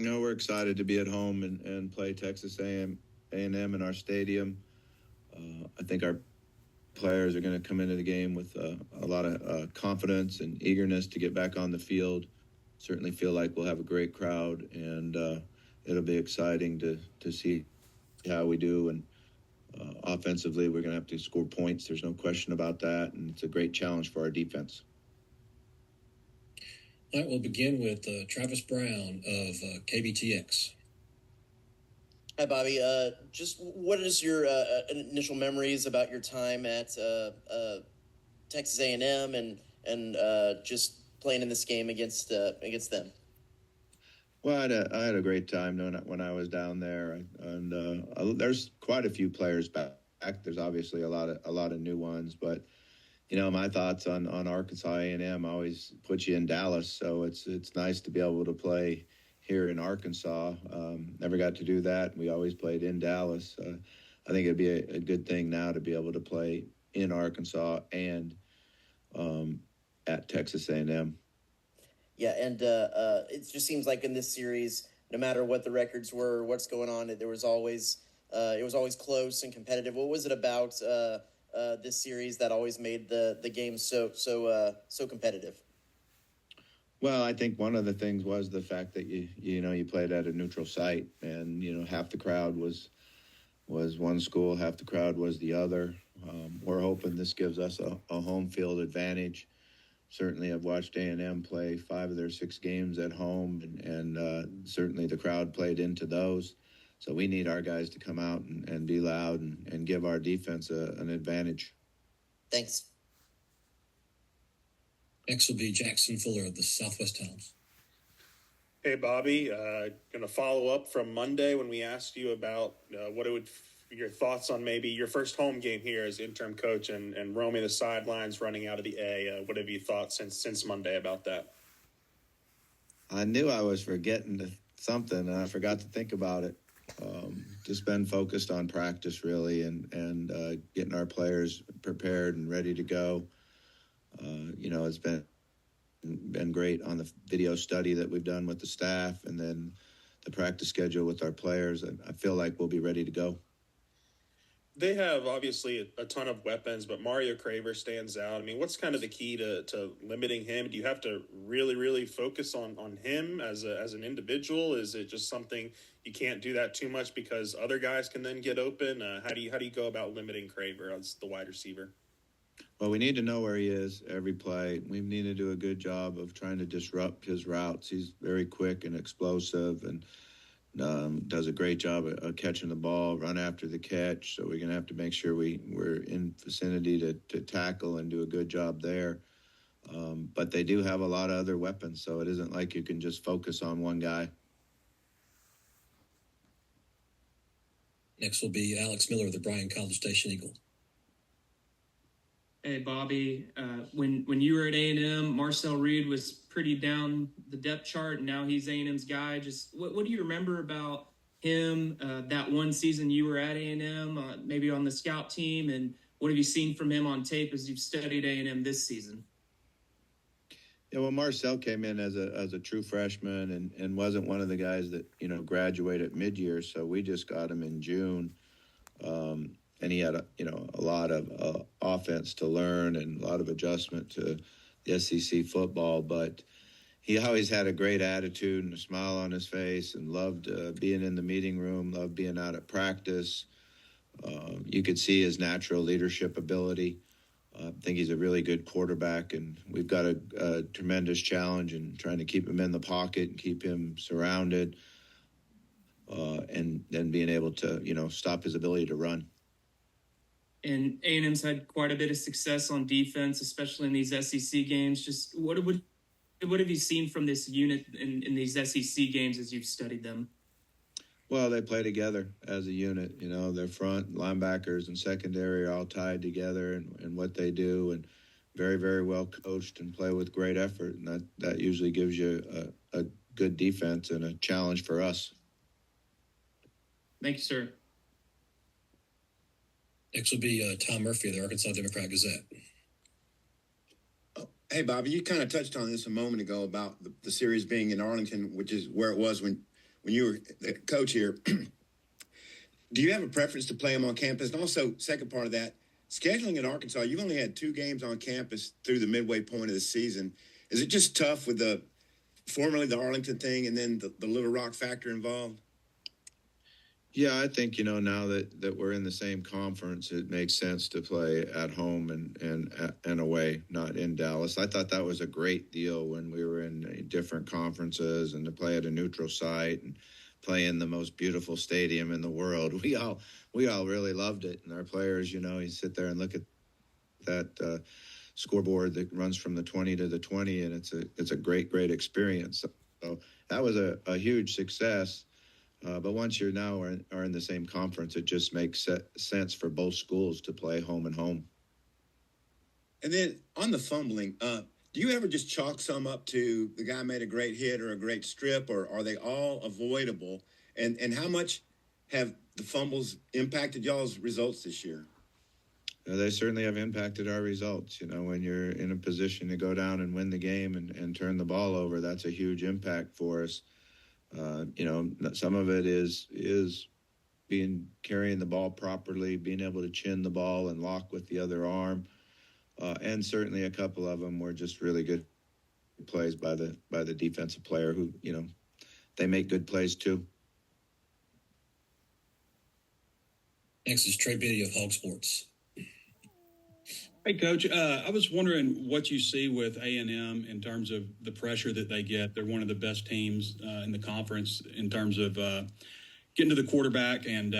We're excited to be at home and play Texas A&M in our stadium. I think our players are going to come into the game with a lot of confidence and eagerness to get back on the field. Certainly feel like we'll have a great crowd, and it'll be exciting to see how we do. And offensively, we're going to have to score points. There's no question about that, and it's a great challenge for our defense. All right, we'll begin with Travis Brown of KBTX. Hi, Bobby. Just what is your initial memories about your time at Texas A&M and just playing in this game against them? Well, I had a great time when I was down there, and there's quite a few players back. There's obviously a lot of new ones, but my thoughts on Arkansas A&M always put you in Dallas, so it's nice to be able to play here in Arkansas. Never got to do that. We always played in Dallas. I think it'd be a good thing now to be able to play in Arkansas and at Texas A&M. Yeah, and it just seems like in this series, no matter what the records were, what's going on, it was always close and competitive. What was it about this series that always made the game so competitive? Well, I think one of the things was the fact that you played at a neutral site, and half the crowd was one school, half the crowd was the other. We're hoping this gives us a home field advantage. Certainly, I've watched A&M play 5 of their 6 games at home, and certainly the crowd played into those. So we need our guys to come out and be loud and give our defense an advantage. Thanks. Next will be Jackson Fuller of the Southwest Times. Hey, Bobby. Going to follow up from Monday when we asked you about your thoughts on maybe your first home game here as interim coach and roaming the sidelines, running out of the A. What have you thought since Monday about that? I knew I was forgetting something, and I forgot to think about it. Just been focused on practice, really, and getting our players prepared and ready to go. It's been great on the video study that we've done with the staff, and then the practice schedule with our players. I feel like we'll be ready to go. They have obviously a ton of weapons, but Mario Craver stands out. I mean, what's kind of the key to limiting him? Do you have to really, really focus on him as an individual? Is it just something you can't do that too much because other guys can then get open? How do you go about limiting Craver as the wide receiver? Well, we need to know where he is every play. We need to do a good job of trying to disrupt his routes. He's very quick and explosive, and does a great job of catching the ball, run after the catch. So we're going to have to make sure we're in vicinity to tackle and do a good job there. But they do have a lot of other weapons, so it isn't like you can just focus on one guy. Next will be Alex Miller of the Bryan College Station Eagle. Hey, Bobby, when you were at A&M, Marcel Reed was pretty down the depth chart, and now he's A&M's guy. Just what do you remember about him, that one season you were at A&M, maybe on the scout team, and what have you seen from him on tape as you've studied A&M this season? Yeah, well, Marcel came in as a true freshman and wasn't one of the guys that, graduated mid-year, so we just got him in June. And he had a lot of offense to learn and a lot of adjustment to the SEC football. But he always had a great attitude and a smile on his face and loved being in the meeting room, loved being out at practice. You could see his natural leadership ability. I think he's a really good quarterback, and we've got a tremendous challenge in trying to keep him in the pocket and keep him surrounded and then being able to, stop his ability to run. And A&M's had quite a bit of success on defense, especially in these SEC games. Just what have you seen from this unit in these SEC games as you've studied them? Well, they play together as a unit. Their front linebackers and secondary are all tied together in what they do, and very, very well coached and play with great effort. And that usually gives you a good defense and a challenge for us. Thank you, sir. Next will be Tom Murphy of the Arkansas Democrat-Gazette. Hey, Bobby, you kind of touched on this a moment ago about the series being in Arlington, which is where it was when when you were the coach here, do you have a preference to play them on campus? And also, second part of that, scheduling in Arkansas, you've only had 2 games on campus through the midway point of the season. Is it just tough with formerly the Arlington thing and then the Little Rock factor involved? Yeah, I think, now that we're in the same conference, it makes sense to play at home and away, not in Dallas. I thought that was a great deal when we were in different conferences, and to play at a neutral site and play in the most beautiful stadium in the world. We all really loved it. And our players, you sit there and look at that scoreboard that runs from the 20 to the 20, and it's a great experience. So that was a huge success. But once you're now are in the same conference, it just makes sense for both schools to play home and home. And then on the fumbling, do you ever just chalk some up to the guy made a great hit or a great strip, or are they all avoidable? And how much have the fumbles impacted y'all's results this year? They certainly have impacted our results. When you're in a position to go down and win the game and turn the ball over, that's a huge impact for us. Some of it is carrying the ball properly, being able to chin the ball and lock with the other arm. And certainly a couple of them were just really good plays by the defensive player who, they make good plays too. Next is Trey Biddy of Hog Sports. Hey, Coach, I was wondering what you see with A&M in terms of the pressure that they get. They're one of the best teams in the conference in terms of getting to the quarterback and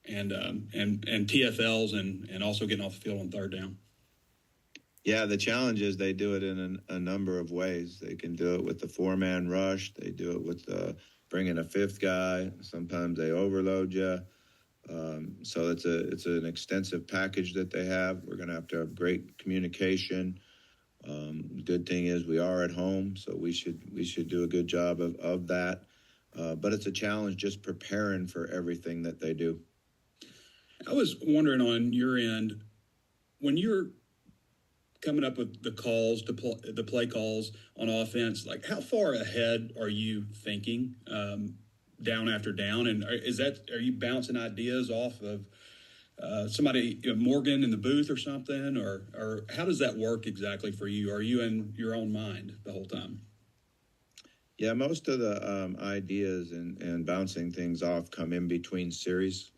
TFLs and also getting off the field on third down. Yeah, the challenge is they do it in a number of ways. They can do it with the 4-man rush. They do it with bringing a 5th guy. Sometimes they overload you. So it's an extensive package that they have. We're going to have great communication. The good thing is we are at home, so we should do a good job of that. But it's a challenge just preparing for everything that they do. I was wondering on your end, when you're coming up with the play calls on offense, like how far ahead are you thinking? Down after down, and are you bouncing ideas off of somebody, Morgan in the booth or something, or how does that work exactly for you? Are you in your own mind the whole time? Yeah, most of the ideas and bouncing things off come in between series.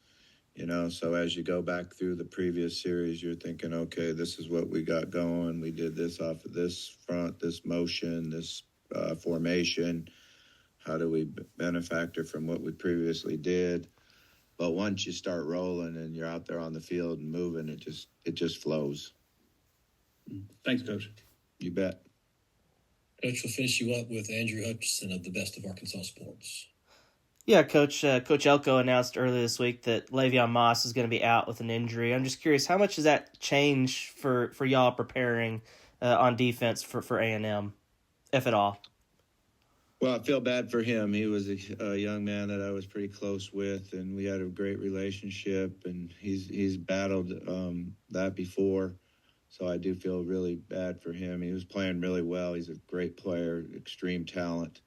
So as you go back through the previous series, you're thinking, okay, this is what we got going. We did this off of this front, this motion, this formation. How do we benefactor from what we previously did? But once you start rolling and you're out there on the field and moving, it just flows. Thanks, Coach. You bet. Coach, will finish you up with Andrew Hutchinson of the Best of Arkansas Sports. Yeah, Coach Elko announced earlier this week that Le'Veon Moss is going to be out with an injury. I'm just curious, how much does that change for y'all preparing on defense for A&M, if at all? Well, I feel bad for him. He was a young man that I was pretty close with, and we had a great relationship, and he's battled that before. So I do feel really bad for him. He was playing really well. He's a great player, extreme talent.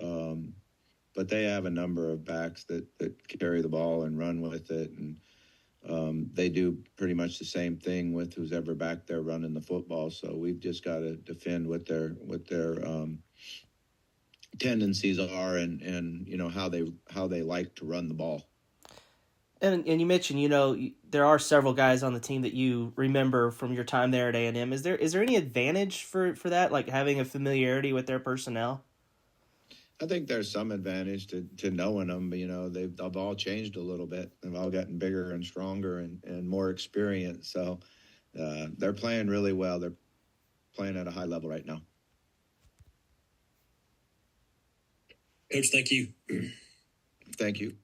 But they have a number of backs that carry the ball and run with it, and they do pretty much the same thing with who's ever back there running the football. So we've just got to defend what their tendencies are and how they like to run the ball. And you mentioned, there are several guys on the team that you remember from your time there at A&M. Is there any advantage for that, like having a familiarity with their personnel? I think there's some advantage to knowing them. They've all changed a little bit. They've all gotten bigger and stronger and more experienced. So they're playing really well. They're playing at a high level right now. Coach, thank you. Thank you.